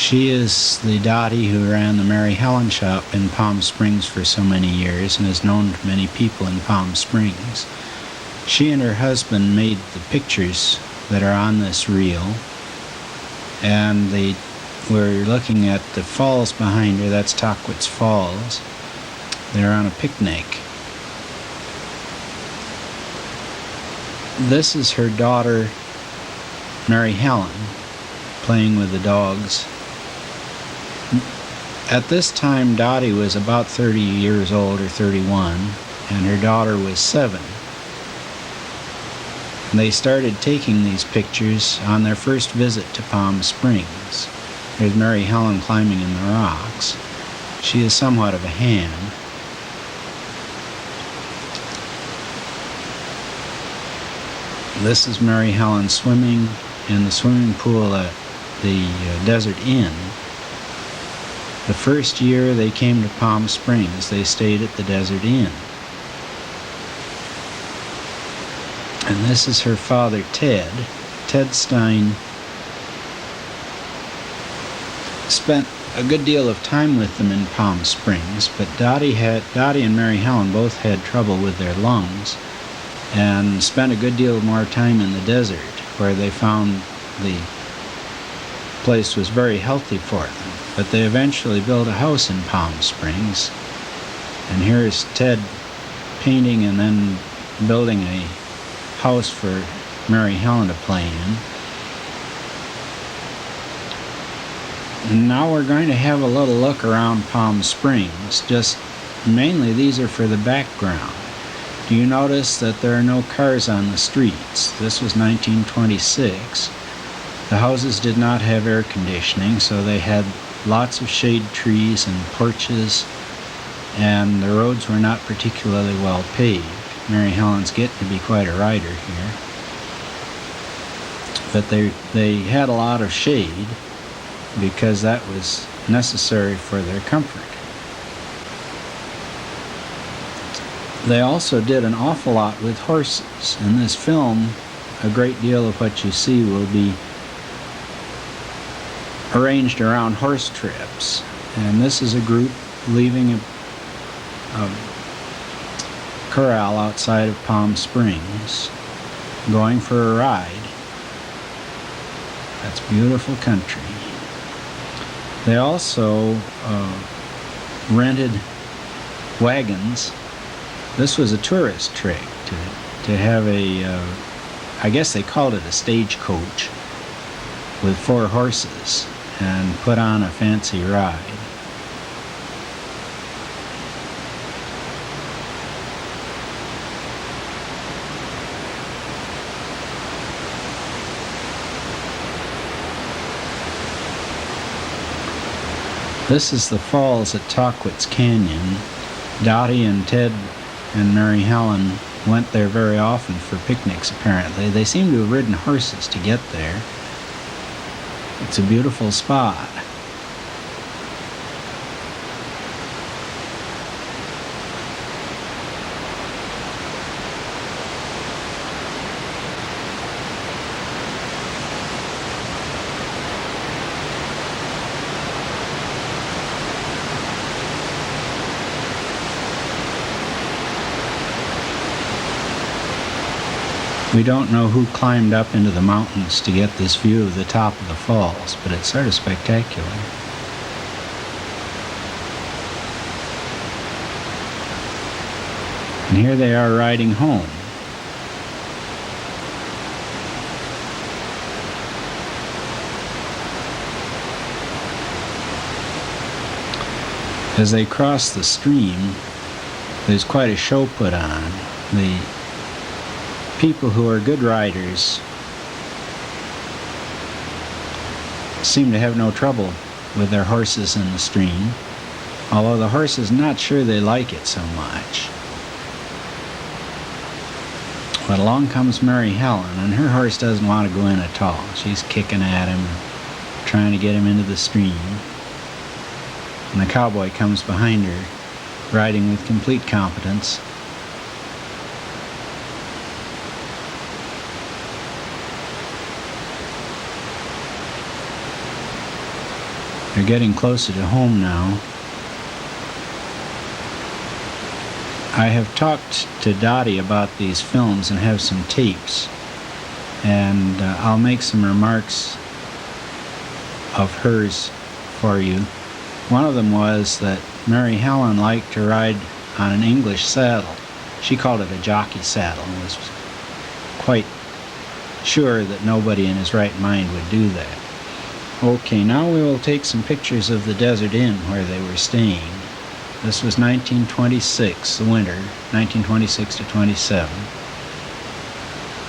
She is the Dottie who ran the Mary Helen shop in Palm Springs for so many years and is known to many people in Palm Springs. She and her husband made the pictures that are on this reel, and we're looking at the falls behind her. That's Tahquitz Falls. They're on a picnic. This is her daughter, Mary Helen, playing with the dogs. At this time, Dottie was about 30 years old, or 31, and her daughter was 7. They started taking these pictures on their first visit to Palm Springs. There's Mary Helen climbing in the rocks. She is somewhat of a hand. This is Mary Helen swimming in the swimming pool at the Desert Inn. The first year they came to Palm Springs, they stayed at the Desert Inn. And this is her father, Ted. Ted Stein spent a good deal of time with them in Palm Springs, but Dottie and Mary Helen both had trouble with their lungs and spent a good deal more time in the desert, where they found the place was very healthy for them. But they eventually built a house in Palm Springs, and here's Ted painting and then building a house for Mary Helen to play in. And now we're going to have a little look around Palm Springs. Just mainly these are for the background. Do you notice that there are no cars on the streets? This was 1926. The houses did not have air conditioning, so they had lots of shade trees and porches, and the roads were not particularly well paved. Mary Helen's getting to be quite a rider here. But they had a lot of shade because that was necessary for their comfort. They also did an awful lot with horses. In this film, a great deal of what you see will be arranged around horse trips. And this is a group leaving a corral outside of Palm Springs, going for a ride. That's beautiful country. They also rented wagons. This was a tourist trick to have I guess they called it a stagecoach with 4 horses and put on a fancy ride. This is the falls at Tahquitz Canyon. Dottie and Ted and Mary Helen went there very often for picnics, apparently. They seem to have ridden horses to get there. It's a beautiful spot. We don't know who climbed up into the mountains to get this view of the top of the falls, but it's sort of spectacular. And here they are riding home. As they cross the stream, there's quite a show put on. The people who are good riders seem to have no trouble with their horses in the stream, although the horses not sure they like it so much. But along comes Mary Helen, and her horse doesn't want to go in at all. She's kicking at him, trying to get him into the stream. And the cowboy comes behind her, riding with complete competence. They're getting closer to home now. I have talked to Dottie about these films and have some tapes, and I'll make some remarks of hers for you. One of them was that Mary Helen liked to ride on an English saddle. She called it a jockey saddle and was quite sure that nobody in his right mind would do that. Okay, now we will take some pictures of the Desert Inn where they were staying. This was 1926, the winter, 1926 to 27.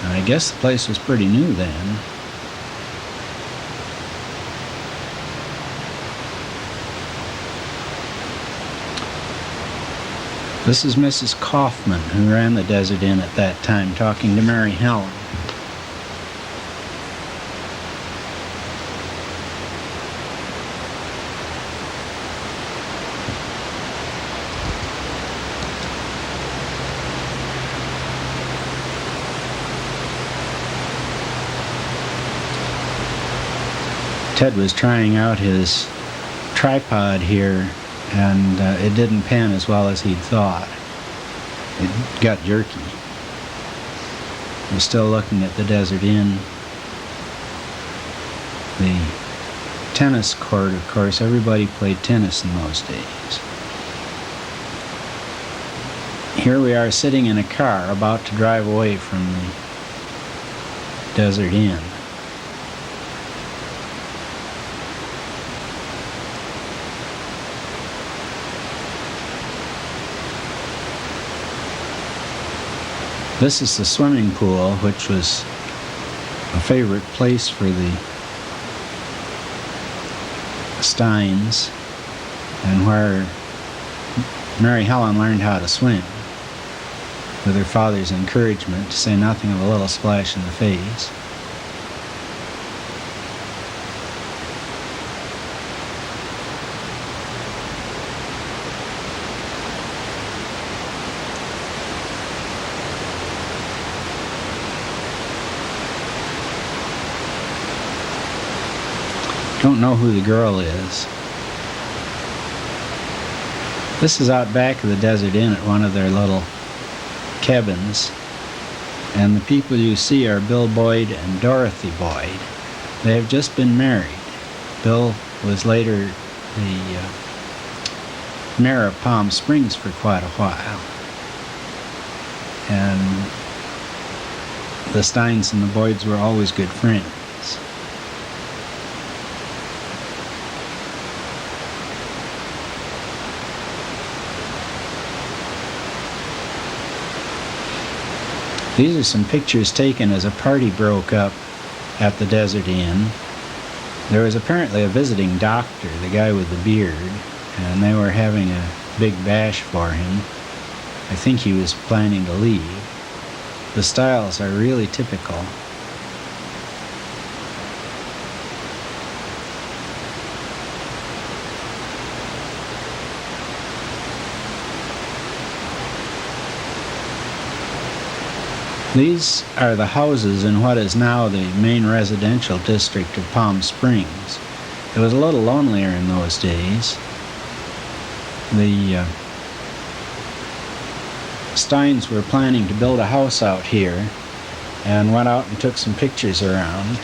And I guess the place was pretty new then. This is Mrs. Kaufman, who ran the Desert Inn at that time, talking to Mary Helen. Ted was trying out his tripod here, and it didn't pan as well as he'd thought. It got jerky. We're still looking at the Desert Inn. The tennis court, of course, everybody played tennis in those days. Here we are sitting in a car about to drive away from the Desert Inn. This is the swimming pool, which was a favorite place for the Steins, and where Mary Helen learned how to swim with her father's encouragement, to say nothing of a little splash in the face. Don't know who the girl is. This is out back of the Desert Inn at one of their little cabins, and the people you see are Bill Boyd and Dorothy Boyd. They have just been married. Bill was later the mayor of Palm Springs for quite a while, and the Steins and the Boyds were always good friends. These are some pictures taken as a party broke up at the Desert Inn. There was apparently a visiting doctor, the guy with the beard, and they were having a big bash for him. I think he was planning to leave. The styles are really typical. These are the houses in what is now the main residential district of Palm Springs. It was a little lonelier in those days. The Steins were planning to build a house out here and went out and took some pictures around.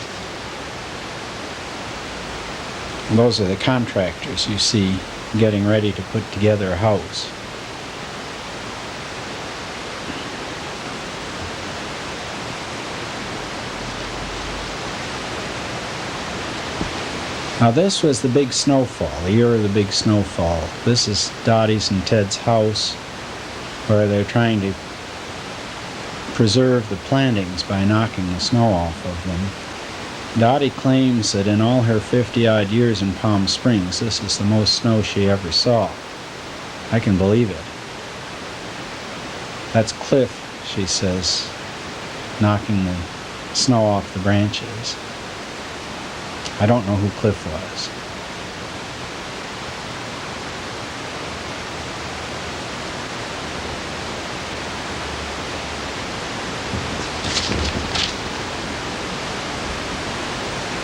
And those are the contractors you see getting ready to put together a house. Now this was the big snowfall, the year of the big snowfall. This is Dottie's and Ted's house, where they're trying to preserve the plantings by knocking the snow off of them. Dottie claims that in all her 50-odd years in Palm Springs, this is the most snow she ever saw. I can believe it. That's Cliff, she says, knocking the snow off the branches. I don't know who Cliff was.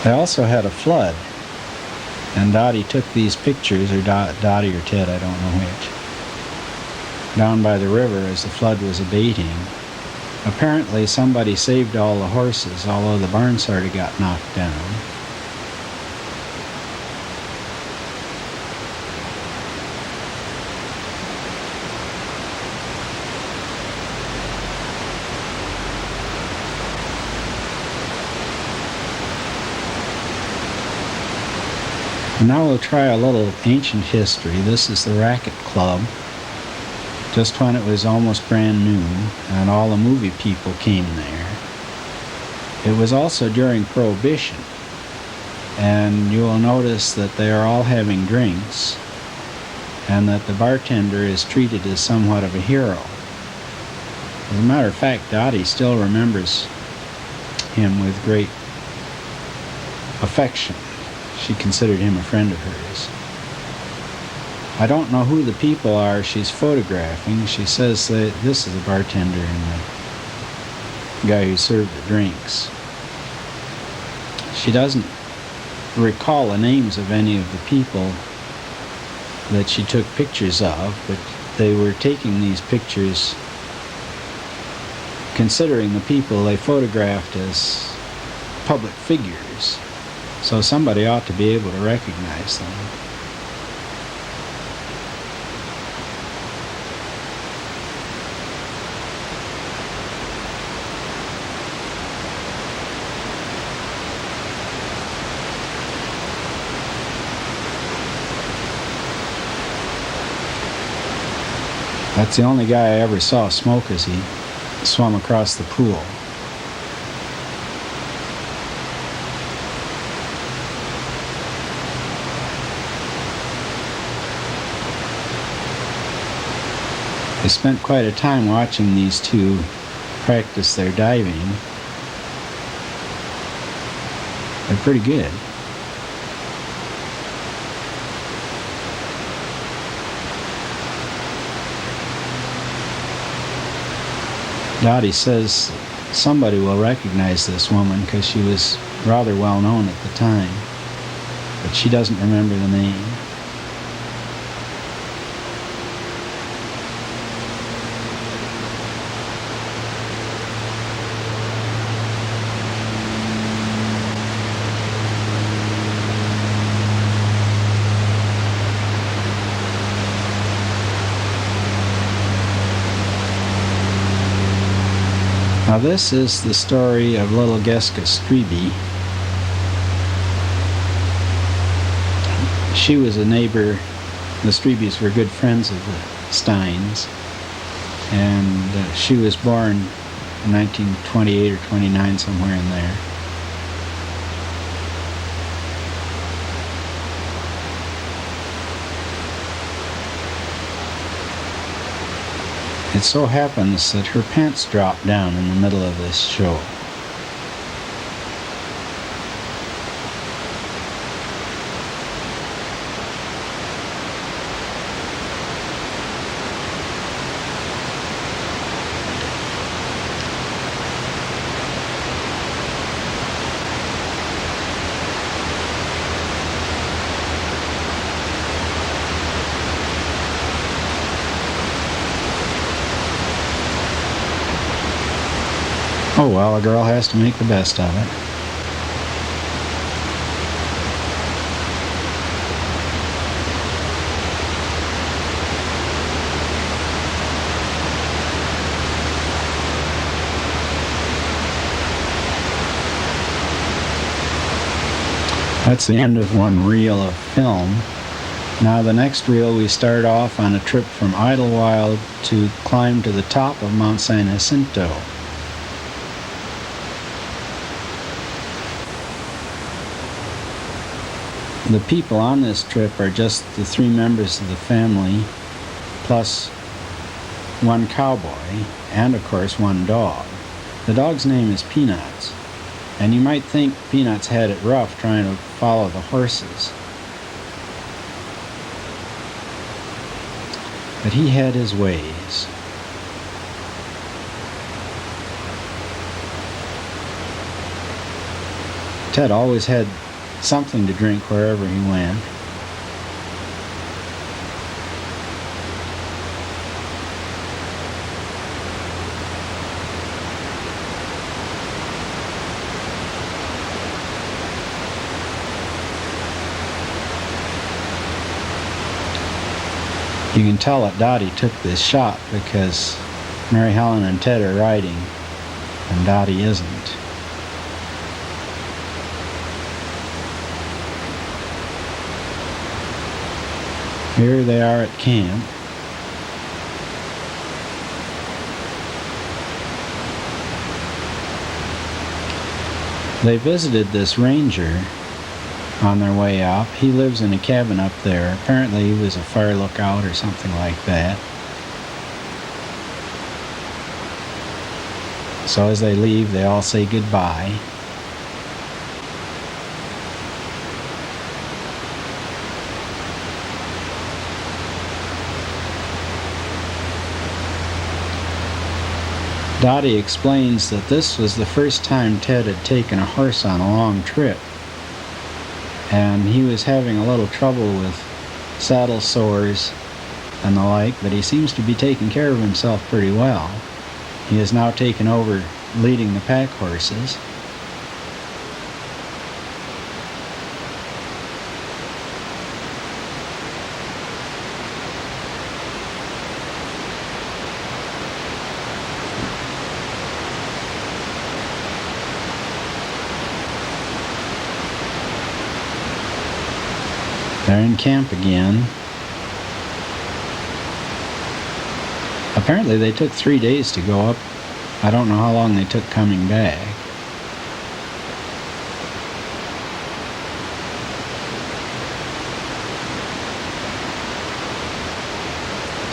They also had a flood, And Dottie took these pictures, or Dottie or Ted, I don't know which, down by the river as the flood was abating. Apparently somebody saved all the horses, although the barn sort of got knocked down. And now we'll try a little ancient history. This is the Racket Club, just when it was almost brand new, and all the movie people came there. It was also during Prohibition, and you will notice that they are all having drinks, and that the bartender is treated as somewhat of a hero. As a matter of fact, Dottie still remembers him with great affection. She considered him a friend of hers. I don't know who the people are she's photographing. She says that this is the bartender and the guy who served the drinks. She doesn't recall the names of any of the people that she took pictures of, but they were taking these pictures considering the people they photographed as public figures. So somebody ought to be able to recognize them. That's the only guy I ever saw smoke as he swum across the pool. I spent quite a time watching these two practice their diving. They're pretty good. Dottie says somebody will recognize this woman because she was rather well known at the time, but she doesn't remember the name. Now this is the story of little Geska Strebe. She was a neighbor. The Strebes were good friends of the Steins, and she was born in 1928 or 29, somewhere in there. It so happens that her pants dropped down in the middle of this show. Oh well, a girl has to make the best of it. That's the end of one reel of film. Now the next reel, we start off on a trip from Idlewild to climb to the top of Mount San Jacinto. The people on this trip are just the three members of the family, plus one cowboy, and of course one dog. The dog's name is Peanuts, and you might think Peanuts had it rough trying to follow the horses. But he had his ways. Ted always had something to drink wherever he went. You can tell that Dottie took this shot because Mary Helen and Ted are riding and Dottie isn't. Here they are at camp. They visited this ranger on their way up. He lives in a cabin up there. Apparently he was a fire lookout or something like that. So as they leave, they all say goodbye. Dottie explains that this was the first time Ted had taken a horse on a long trip, and he was having a little trouble with saddle sores and the like, but he seems to be taking care of himself pretty well. He has now taken over leading the pack horses. They're in camp again. Apparently they took 3 days to go up. I don't know how long they took coming back.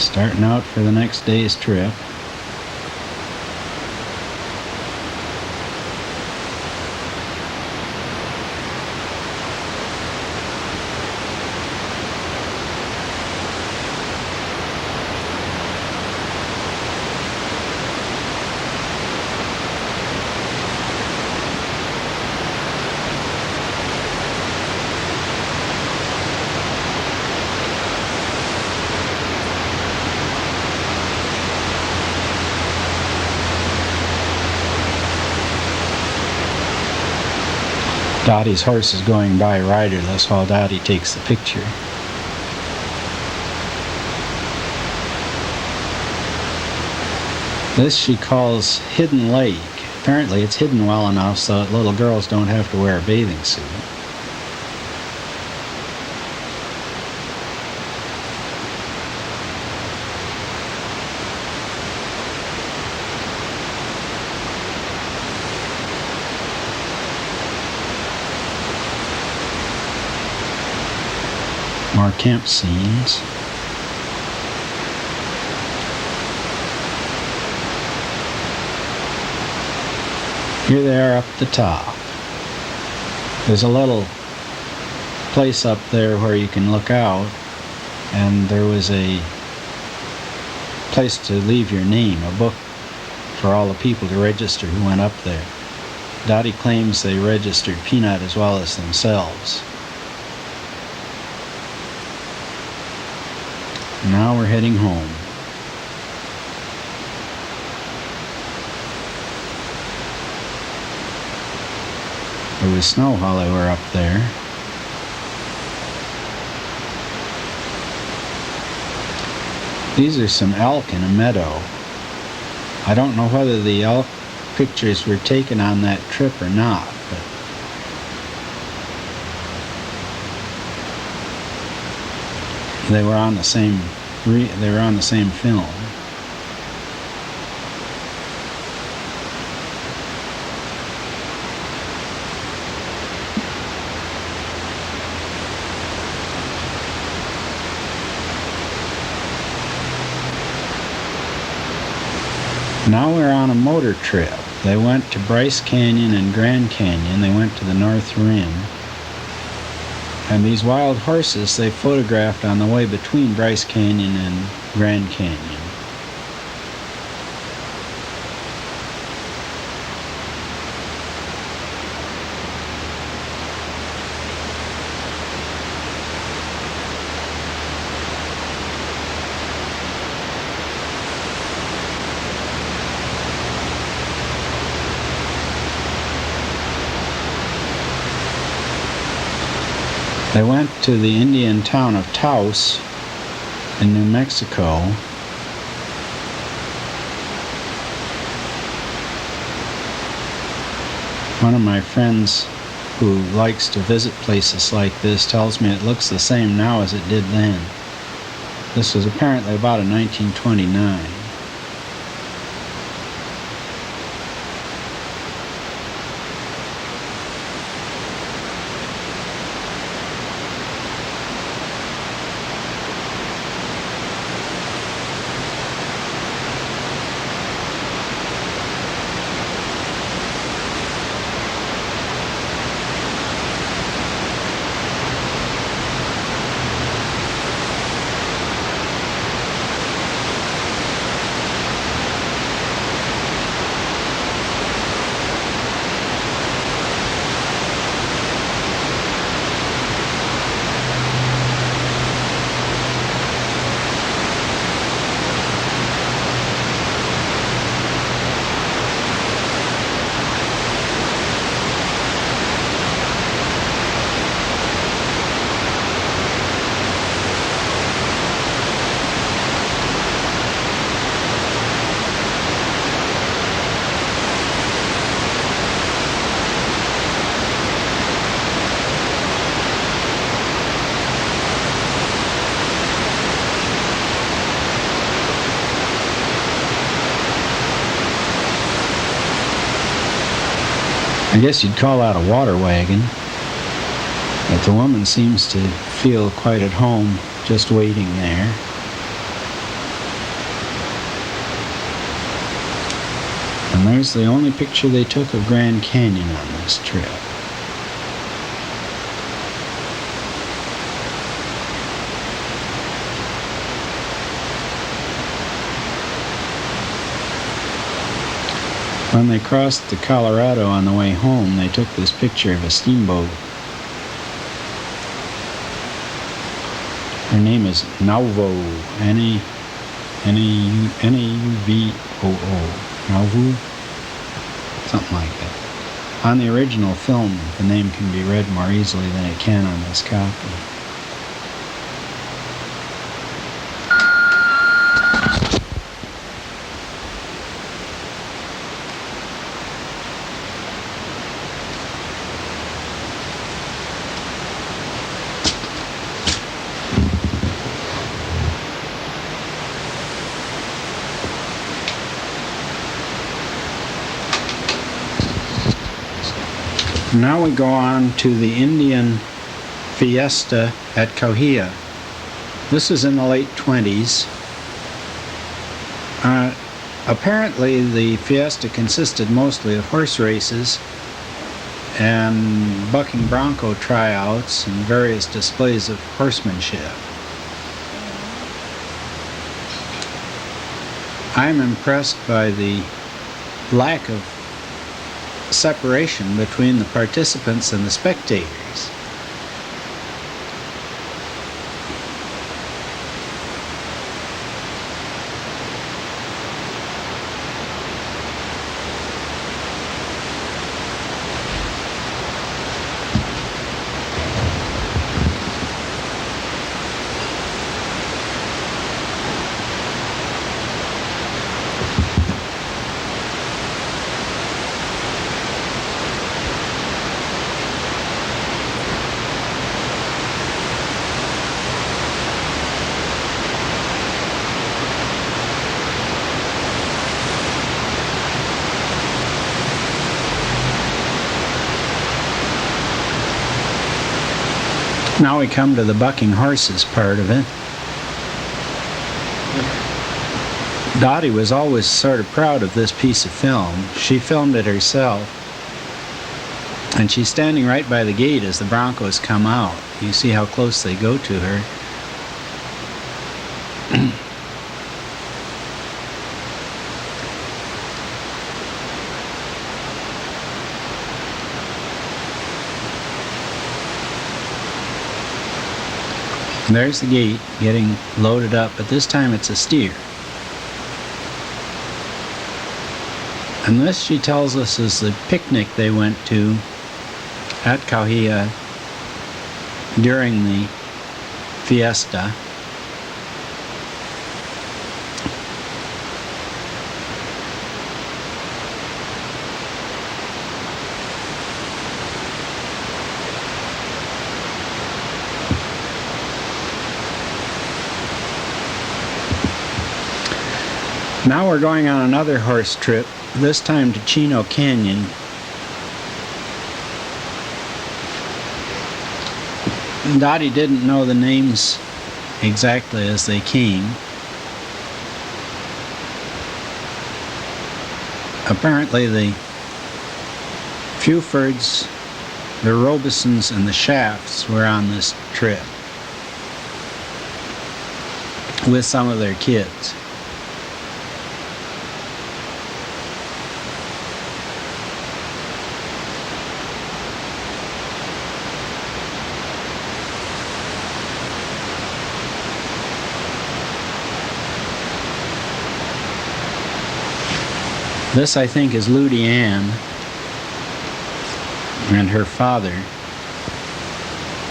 Starting out for the next day's trip. Dottie's horse is going by riderless while Dottie takes the picture. This she calls Hidden Lake. Apparently it's hidden well enough so that little girls don't have to wear a bathing suit. More camp scenes. Here they are up the top. There's a little place up there where you can look out, and there was a place to leave your name, a book for all the people to register who went up there. Dottie claims they registered Peanut as well as themselves. Now we're heading home. There was snow while they were up there. These are some elk in a meadow. I don't know whether the elk pictures were taken on that trip or not, but they were on the same film. Now we're on a motor trip. They went to Bryce Canyon and Grand Canyon. They went to the North Rim. And these wild horses they photographed on the way between Bryce Canyon and Grand Canyon. They went to the Indian town of Taos in New Mexico. One of my friends who likes to visit places like this tells me it looks the same now as it did then. This was apparently about in 1929. I guess you'd call that a water wagon, but the woman seems to feel quite at home just waiting there. And there's the only picture they took of Grand Canyon on this trip. When they crossed the Colorado on the way home, they took this picture of a steamboat. Her name is Nauvoo, N-A-U-V-O-O, Nauvoo, something like that. On the original film, the name can be read more easily than it can on this copy. Now we go on to the Indian Fiesta at Cahuilla. This is in the late 20s. Apparently the fiesta consisted mostly of horse races and bucking bronco tryouts and various displays of horsemanship. I'm impressed by the lack of separation between the participants and the spectators. Now we come to the bucking horses part of it. Dottie was always sort of proud of this piece of film. She filmed it herself. And she's standing right by the gate as the Broncos come out. You see how close they go to her. There's the gate getting loaded up, but this time it's a steer. And this, she tells us, is the picnic they went to at Cahuilla during the fiesta. Now we're going on another horse trip, this time to Chino Canyon. Dottie didn't know the names exactly as they came. Apparently the Fufords, the Robesons, and the Shafts were on this trip with some of their kids. This, I think, is Ludi Ann and her father,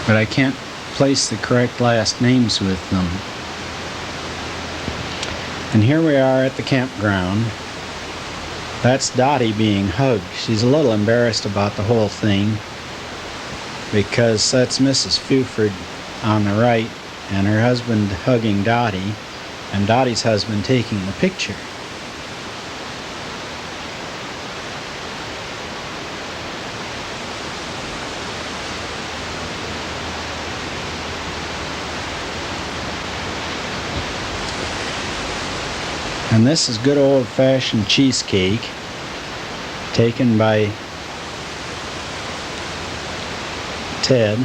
but I can't place the correct last names with them. And here we are at the campground. That's Dottie being hugged. She's a little embarrassed about the whole thing because that's Mrs. Fuford on the right and her husband hugging Dottie, and Dottie's husband taking the picture. And this is good old-fashioned cheesecake taken by Ted.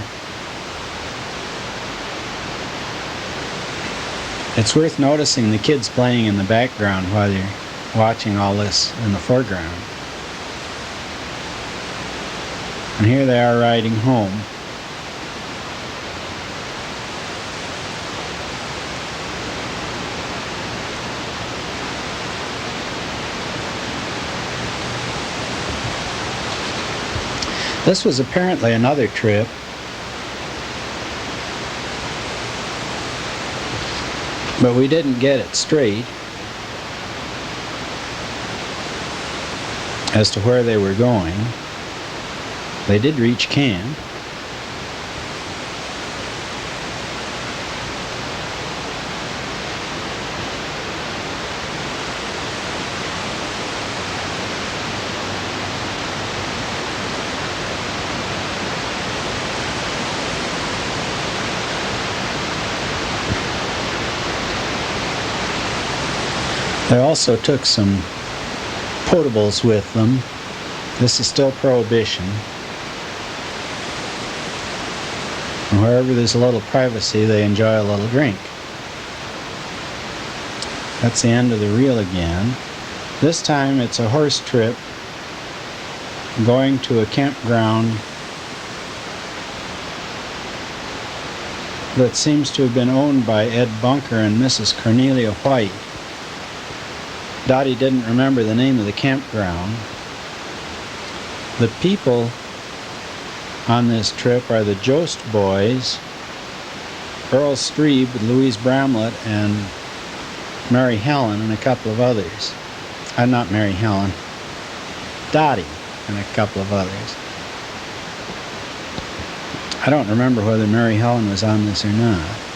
It's worth noticing the kids playing in the background while you're watching all this in the foreground. And here they are riding home. This was apparently another trip. But we didn't get it straight as to where they were going. They did reach camp. They also took some potables with them. This is still Prohibition. And wherever there's a little privacy, they enjoy a little drink. That's the end of the reel again. This time it's a horse trip going to a campground that seems to have been owned by Ed Bunker and Mrs. Cornelia White. Dottie didn't remember the name of the campground. The people on this trip are the Jost boys, Earl Strebe, Louise Bramlett, and Mary Helen, and a couple of others. Not Mary Helen, Dottie, and a couple of others. I don't remember whether Mary Helen was on this or not.